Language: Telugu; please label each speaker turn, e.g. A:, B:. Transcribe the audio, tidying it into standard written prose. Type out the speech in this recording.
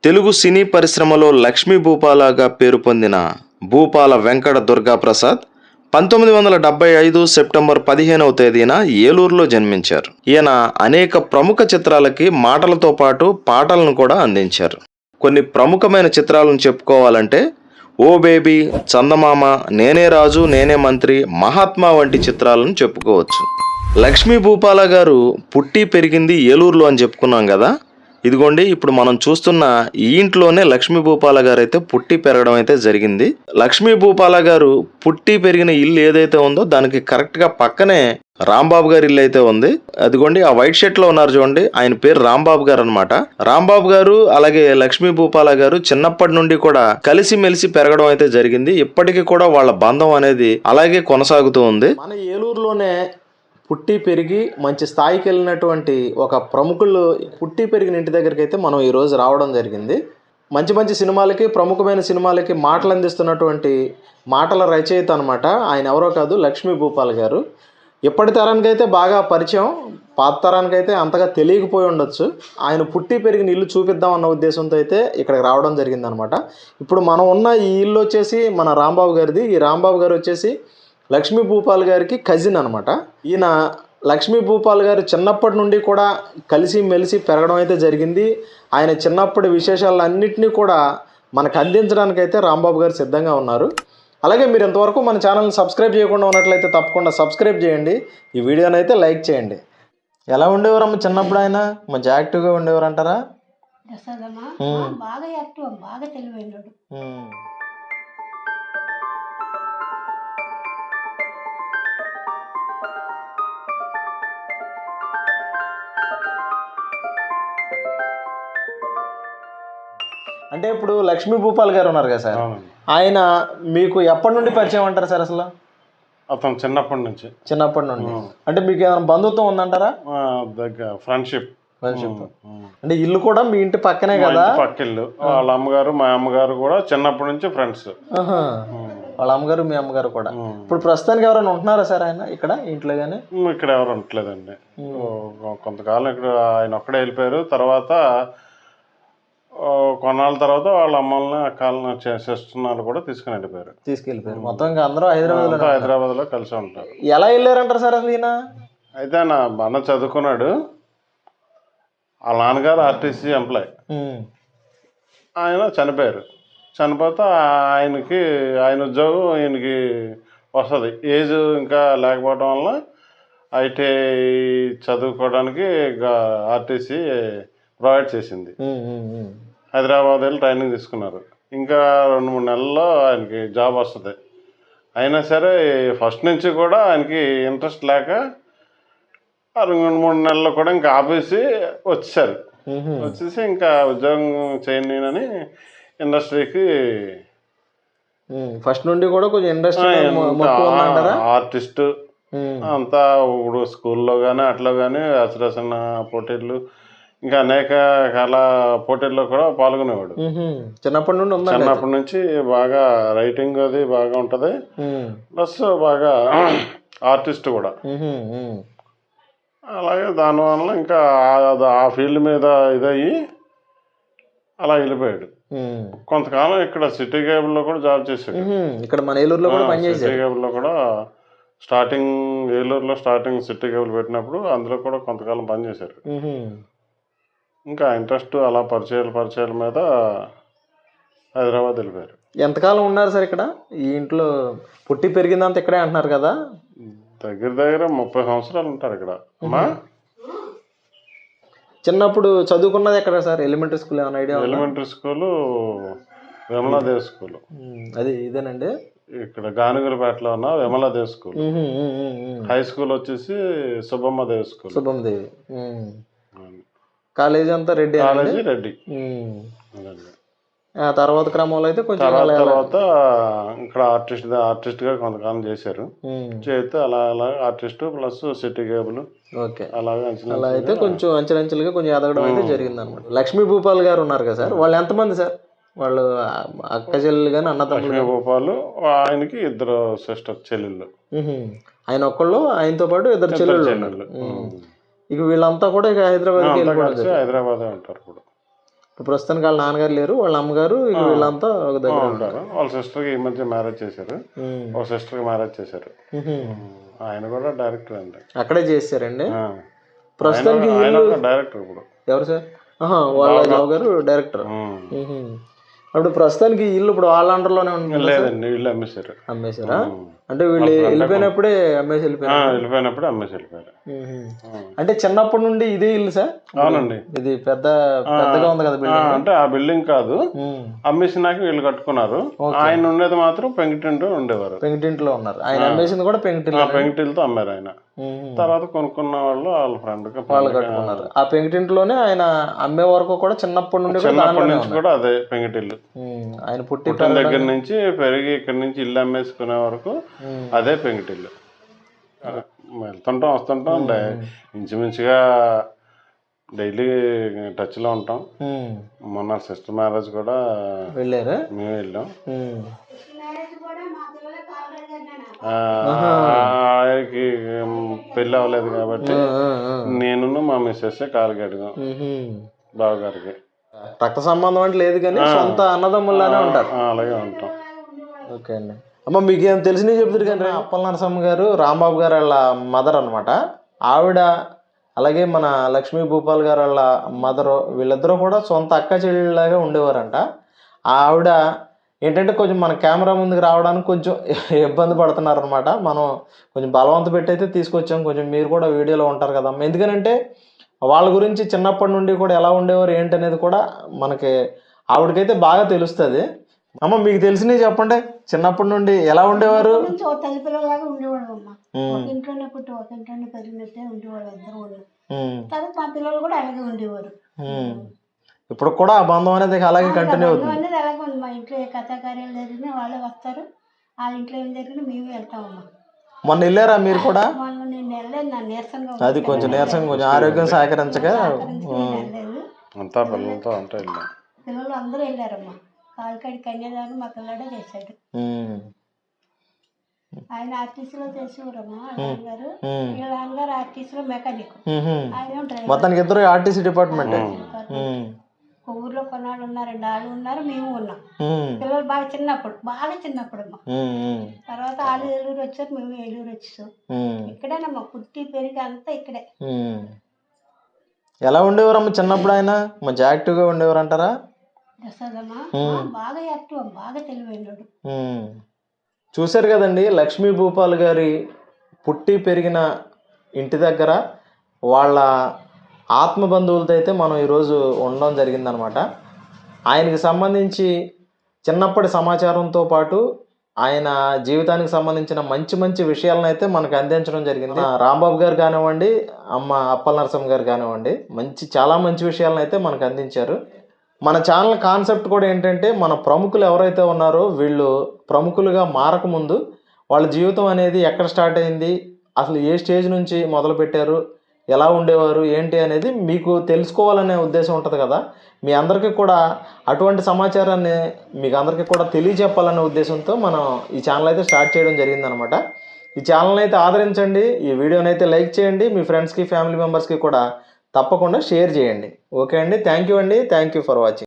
A: తెలుగు సినీ పరిశ్రమలో లక్ష్మీ భూపాలగా పేరు పొందిన భూపాల వెంకట దుర్గాప్రసాద్ 1975 సెప్టెంబర్ 15వ తేదీన ఏలూరులో జన్మించారు. ఈయన అనేక ప్రముఖ చిత్రాలకి మాటలతో పాటు పాటలను కూడా అందించారు. కొన్ని ప్రముఖమైన చిత్రాలను చెప్పుకోవాలంటే ఓ బేబీ, చందమామ, నేనే రాజు నేనే మంత్రి, మహాత్మా వంటి చిత్రాలను చెప్పుకోవచ్చు. లక్ష్మీ భూపాల గారు పుట్టి పెరిగింది ఏలూరులో అని చెప్పుకున్నాం కదా. ఇదిగోండి, ఇప్పుడు మనం చూస్తున్న ఈ ఇంట్లోనే లక్ష్మీ భూపాల గారు అయితే పుట్టి పెరగడం అయితే జరిగింది. లక్ష్మీ భూపాల గారు పుట్టి పెరిగిన ఇల్లు ఏదైతే ఉందో దానికి కరెక్ట్ గా పక్కనే రాంబాబు గారి ఇల్లు అయితే ఉంది. అదిగోండి, ఆ వైట్ షర్ట్ లో ఉన్నారు చూడండి, ఆయన పేరు రాంబాబు గారు అనమాట. రాంబాబు గారు అలాగే లక్ష్మీ భూపాల గారు చిన్నప్పటి నుండి కూడా కలిసి మెలిసి పెరగడం అయితే జరిగింది. ఇప్పటికీ కూడా వాళ్ళ బంధం అనేది అలాగే కొనసాగుతూ ఉంది. మన ఏలూరులోనే పుట్టి పెరిగి మంచి స్థాయికి వెళ్ళినటువంటి ఒక ప్రముఖులు పుట్టి పెరిగిన ఇంటి దగ్గరికి అయితే మనం ఈరోజు రావడం జరిగింది. మంచి మంచి సినిమాలకి, ప్రముఖమైన సినిమాలకి మాటలు అందిస్తున్నటువంటి మాటల రచయిత అనమాట. ఆయన ఎవరో కాదు, లక్ష్మీ భూపాల్ గారు. ఇప్పటి తరానికైతే బాగా పరిచయం, పాత తరానికైతే అంతగా తెలియకపోయి ఉండొచ్చు. ఆయన పుట్టి పెరిగిన ఇల్లు చూపిద్దాం అన్న ఉద్దేశంతో అయితే ఇక్కడికి రావడం జరిగిందనమాట. ఇప్పుడు మనం ఉన్న ఈ ఇల్లు వచ్చేసి మన రాంబాబు గారిది. ఈ రాంబాబు గారు వచ్చేసి లక్ష్మీ భూపాల్ గారికి కజిన్ అనమాట. ఈయన లక్ష్మీ భూపాల్ గారు చిన్నప్పటి నుండి కూడా కలిసి మెలిసి పెరగడం అయితే జరిగింది. ఆయన చిన్నప్పటి విశేషాలన్నింటినీ కూడా మనకు అందించడానికైతే రాంబాబు గారు సిద్ధంగా ఉన్నారు. అలాగే మీరు ఇంతవరకు మన ఛానల్ని సబ్స్క్రైబ్ చేయకుండా ఉన్నట్లయితే తప్పకుండా సబ్స్క్రైబ్ చేయండి, ఈ వీడియోని అయితే లైక్ చేయండి. ఎలా ఉండేవారమ్మ చిన్నప్పుడు? ఆయన మంచి యాక్టివ్గా ఉండేవారు అంటారా?
B: బాగా యాక్టివ్, బాగా తెలివైనడు.
A: అంటే ఇప్పుడు లక్ష్మీ భూపాల్ గారు ఉన్నారు కదా సార్, ఆయన మీకు ఎప్పటి నుండి పరిచయం అంటారు సార్? అసలు
C: అతను చిన్నప్పటి
A: నుండి అంటే మీకు ఏమైనా బంధుత్వం ఉందంటారా?
C: దగ్గర ఫ్రెండ్షిప్.
A: అంటే ఇల్లు కూడా మీ ఇంటి పక్కనే కదా?
C: పక్కిల్లు. వాళ్ళ అమ్మగారు మా అమ్మగారు కూడా చిన్నప్పటి నుంచి ఫ్రెండ్స్.
A: వాళ్ళ అమ్మగారు మీ అమ్మగారు కూడా. ఇప్పుడు ప్రస్తుతానికి ఎవరైనా ఉంటున్నారా సార్ ఆయన ఇక్కడ ఇంట్లో? కానీ
C: ఇక్కడ ఎవరు ఉండట్లేదండి. కొంతకాలం ఇక్కడ ఆయన ఒక్కడే వెళ్ళిపోయారు. తర్వాత కొన్నాళ్ళ తర్వాత వాళ్ళ అమ్మల్ని అక్కల్ని చేస్తున్నారు కూడా తీసుకెళ్ళిపోయారు.
A: మొత్తం ఇంకా అందరూ
C: హైదరాబాద్ లో కలిసి ఉంటారు.
A: ఎలా వెళ్ళారంటారు సార్ అసలు ఈయన?
C: అయితే ఆయన బాగా చదువుకున్నాడు. వాళ్ళ నాన్నగారు ఆర్టీసీ ఎంప్లాయ్. ఆయన చనిపోతే ఆయన ఉద్యోగం ఈయనకి వస్తుంది. ఏజ్ ఇంకా లేకపోవడం వల్ల ఐటీఐ చదువుకోవడానికి ఆర్టీసీ ప్రొవైడ్ చేసింది. హైదరాబాద్ వెళ్ళి ట్రైనింగ్ తీసుకున్నారు. ఇంకా 2-3 నెలల్లో ఆయనకి జాబ్ వస్తుంది. అయినా సరే ఫస్ట్ నుంచి కూడా ఆయనకి ఇంట్రెస్ట్ లేక 2-3 నెలల్లో కూడా ఇంకా ఆపేసి వచ్చేసి ఇంకా ఉద్యోగం చేయని ఇండస్ట్రీకి
A: ఫస్ట్ నుండి కూడా కొంచెం ఇండస్ట్రీ
C: ఆర్టిస్ట్ అంతా ఇప్పుడు స్కూల్లో కానీ అట్లా కానీ అసరసన పోటీలు ఇంకా అనేక కళా పోటీల్లో కూడా పాల్గొనేవాడు. చిన్నప్పటి నుంచి బాగా రైటింగ్ అది బాగా ఉంటది, ప్లస్ బాగా ఆర్టిస్ట్ కూడా. అలాగే దానివల్ల ఇంకా ఆ ఫీల్డ్ మీద ఇదయ్యి అలా వెళ్ళిపోయాడు. కొంతకాలం ఇక్కడ సిటీ కేబుల్ లో కూడా జాబ్ చేశాడు.
A: ఇక్కడ మన ఏలూరులో కూడా
C: సిటీ కేబుల్ లో కూడా ఏలూరులో స్టార్టింగ్ సిటీ కేబుల్ పెట్టినప్పుడు అందులో కూడా కొంతకాలం పనిచేశారు. ఇంకా ఇంట్రెస్ట్ అలా పరిచయాల మీద హైదరాబాద్ వెళ్ళిపోయారు.
A: ఎంతకాలం ఉన్నారు సార్ ఇక్కడ? ఈ ఇంట్లో పుట్టి పెరిగిందంత ఇక్కడే అంటున్నారు కదా?
C: దగ్గర 30 సంవత్సరాలు ఉంటారు ఇక్కడ.
A: చిన్నప్పుడు చదువుకున్నది ఎక్కడ సార్? ఎలిమెంటరీ స్కూల్ ఏమైనా idea?
C: Elementary school Vimala Devi school.
A: అది ఇదేనండి,
C: ఇక్కడ గానుగులపేటలో ఉన్న విమలాదేవి స్కూల్. హై స్కూల్ వచ్చేసి సుబ్బమ్మదేవి స్కూల్.
A: కాలేజీ అంతా రెడ్డి. తర్వాత క్రమంలో అయితే కొంచెం
C: తర్వాత ఇక్కడ ఆర్టిస్ట్ గా కొంతకాలం చేశారు. చేస్తే అలా ఆర్టిస్ట్ ప్లస్ సిటీ కేబుల్
A: అలా అయితే కొంచెం అంచెలంచెలుగా కొంచెం ఎదగడం అయితే జరిగింది అనమాట. లక్ష్మీ భూపాల్ గారు ఉన్నారు కదా సార్, వాళ్ళు ఎంతమంది సార్? వాళ్ళు అక్క చెల్లెలు కానీ అన్నతమ్ములు?
C: లక్ష్మీ భూపాల్ ఆయనకి 2 సిస్టర్ చెల్లెళ్ళు.
A: ఆయన ఒక్కళ్ళు, ఆయనతో పాటు 2 చెల్లెళ్ళు. ఇక వీళ్ళంతా కూడా ఇక హైదరాబాద్
C: ఉంటారు.
D: ఇప్పుడు ప్రస్తుతానికి వాళ్ళ నాన్నగారు లేరు, వాళ్ళ అమ్మగారు వీళ్ళంతా ఒక దగ్గర
C: ఉంటారు. వాళ్ళ సిస్టర్కి ఈ మధ్య మ్యారేజ్ చేశారు, ఒక సిస్టర్కి మ్యారేజ్ చేశారు. ఆయన కూడా డైరెక్టర్ అండి.
D: అక్కడే చేశారండి. ప్రస్తుతానికి
C: డైరెక్టర్ ఇప్పుడు.
D: ఎవరు సార్? వాళ్ళ బావ గారు డైరెక్టర్. అప్పుడు ప్రస్తుతానికి ఇల్లు ఇప్పుడు వాళ్ళ అండర్లోనే ఉంటుంది?
C: లేదండి, ఇల్లు అమ్మేశారు.
D: అమ్మేశారా? అంటే వీళ్ళు వెళ్ళిపోయినప్పుడే
C: వెళ్ళిపోయినప్పుడే అమ్మేసి వెళ్ళిపోయారు.
D: అంటే చిన్నప్పటి నుండి ఇదే ఇల్లు సార్?
C: అవునండి.
D: ఇది పెద్దగా ఉంది కదా బిల్డింగ్?
C: అంటే ఆ బిల్డింగ్ కాదు, అమ్మేసినాక వీళ్ళు కట్టుకున్నారు. ఆయన ఉండేది మాత్రం పెంకిటింట్లో ఉండేవారు.
D: పెంకిటింట్లో ఉన్నారు. ఆయన అమ్మేసింది కూడా
C: పెంకిటిల్తో అమ్మారు ఆయన. తర్వాత కొనుక్కున్న వాళ్ళు వాళ్ళ ఫ్రెండ్
D: వాళ్ళు కట్టుకున్నారు. ఆ పెంకిటింట్లోనే ఆయన అమ్మే వరకు కూడా చిన్నప్పటి నుండి
C: కూడా అదే పెంకిటిల్లు.
D: ఆయన పుట్టి
C: దగ్గర నుంచి పెరిగి ఇక్కడ నుంచి ఇల్లు అమ్మేసుకునే వరకు అదే పెంకిటిల్లు. వెళ్తుంటాం వస్తుంటాం, ఇంచుమించుగా డైలీ టచ్ లో ఉంటాం. మొన్న సిస్టర్ మ్యారేజ్ కూడా
D: వెళ్ళారు,
C: మేము వెళ్ళాం. పెళ్ళి అవ్వలేదు కాబట్టి నేను మా మిస్సెస్ కాలు కడిగాం బావగారికి.
D: రక్త సంబంధం అంటే లేదు కానీ సొంత అన్నదమ్ముల్లానే ఉంటారు.
C: అలాగే ఉంటాం.
D: ఓకే అండి. అమ్మ మీకు ఏం తెలిసినవి చెప్తారు కానీ అప్పల నరసమ్మ గారు రాంబాబు గారు వాళ్ళ మదర్ అనమాట. ఆవిడ అలాగే మన లక్ష్మీ భూపాల్ గారు వాళ్ళ మదరు వీళ్ళిద్దరూ కూడా సొంత అక్క చెల్లెళ్ళలాగా ఉండేవారంట. ఆవిడ ఏంటంటే కొంచెం మన కెమెరా ముందుకు రావడానికి కొంచెం ఇబ్బంది పడుతున్నారు అనమాట. మనం కొంచెం బలవంత పెట్టి అయితే తీసుకొచ్చాం. కొంచెం మీరు కూడా వీడియోలో ఉంటారు కదమ్మా. ఎందుకనంటే వాళ్ళ గురించి చిన్నప్పటి నుండి కూడా ఎలా ఉండేవారు ఏంటి అనేది కూడా మనకి ఆవిడకైతే బాగా తెలుస్తుంది. అమ్మ మీకు తెలిసినవి చెప్పండి, చిన్నప్పటి నుండి ఎలా ఉండేవారు?
B: తల్లి పిల్లలాగా ఉండేవాడు అమ్మ. ఒక ఇంట్లోనే పుట్టి ఒక ఇంట్లోనే పెరిగినట్టే ఉండేవాడు ఇద్దరు వాళ్ళు. తర్వాత మా పిల్లలు కూడా అలాగే ఉండేవారు.
D: ఇప్పుడు కూడా ఆ బంధం అనేది అలాగే కంటిన్యూ అవుతుంది.
B: అనేది అలాగే ఉంది. మా ఇంట్లో ఏ కథాకార్యాలు జరిగినా వాళ్ళే వస్తారు, వాళ్ళ ఇంట్లో ఏం జరిగినా మేము వెళ్తామమ్మా.
D: మొన్న వెళ్ళారా మీరు కూడా?
B: మొన్న నేను వెళ్ళలేదు, నా నీరసంగా
D: అది కొంచెం నీరసంగా కొంచెం ఆరోగ్యం సహకరించక
C: అంతా పిల్లలతో అంతా వెళ్ళాం.
B: పిల్లలు అందరూ వెళ్ళారమ్మా. కాలికాడి కన్యాదానం మా పిల్లడే చేశాడు. ఆయన ఆర్టీసీలో చేసేవారమ్మా నాన్నగారు. వీళ్ళ నాన్నగారు ఆర్టీసీలో మెకానిక్, ఆయన డ్రైవర్.
D: మొత్తానికి ఇద్దరు ఆర్టీసీ డిపార్ట్మెంట్.
B: ఊర్లో కొన్నాళ్ళు ఉన్నారండి, వాళ్ళు ఉన్నారు, మేము ఉన్నాం. పిల్లలు బాగా చిన్నప్పుడు అమ్మా. తర్వాత వాళ్ళు ఏలూరు వచ్చారు, మేము ఏలూరు వచ్చేసాం. ఇక్కడేనమ్మా పుట్టి పెరిగి అంతా ఇక్కడే.
D: ఎలా ఉండేవారమ్మా చిన్నప్పుడు? ఆయన మంచి యాక్టివ్గా ఉండేవారు అంటారా?
B: బాగా యాక్టివ్, బాగా తెలివైనడు.
D: చూశారు కదండి, లక్ష్మీ భూపాల్ గారి పుట్టి పెరిగిన ఇంటి దగ్గర వాళ్ళ ఆత్మ బంధువులతో అయితే మనం ఈరోజు ఉండడం జరిగిందనమాట. ఆయనకి సంబంధించి చిన్నప్పటి సమాచారంతో పాటు ఆయన జీవితానికి సంబంధించిన మంచి మంచి విషయాలను అయితే మనకు అందించడం జరిగింది. రాంబాబు గారు కానివ్వండి, అమ్మ అప్పల నరసమ్మ గారు కానివ్వండి, చాలా మంచి విషయాలను అయితే మనకు అందించారు. మన ఛానల్ కాన్సెప్ట్ కూడా ఏంటంటే మన ప్రముఖులు ఎవరైతే ఉన్నారో వీళ్ళు ప్రముఖులుగా మారకముందు వాళ్ళ జీవితం అనేది ఎక్కడ స్టార్ట్ అయింది, అసలు ఏ స్టేజ్ నుంచి మొదలు పెట్టారు, ఎలా ఉండేవారు ఏంటి అనేది మీకు తెలుసుకోవాలనే ఉద్దేశం ఉంటుంది కదా. మీ అందరికీ కూడా అటువంటి సమాచారాన్ని మీకు అందరికీ కూడా తెలియజెప్పాలనే ఉద్దేశంతో మనం ఈ ఛానల్ అయితే స్టార్ట్ చేయడం జరిగిందనమాట. ఈ ఛానల్ని అయితే ఆదరించండి, ఈ వీడియోని అయితే లైక్ చేయండి, మీ ఫ్రెండ్స్కి ఫ్యామిలీ మెంబర్స్కి కూడా తప్పకుండా షేర్ చేయండి. ఓకే అండి, థ్యాంక్ యూ ఫర్ వాచింగ్.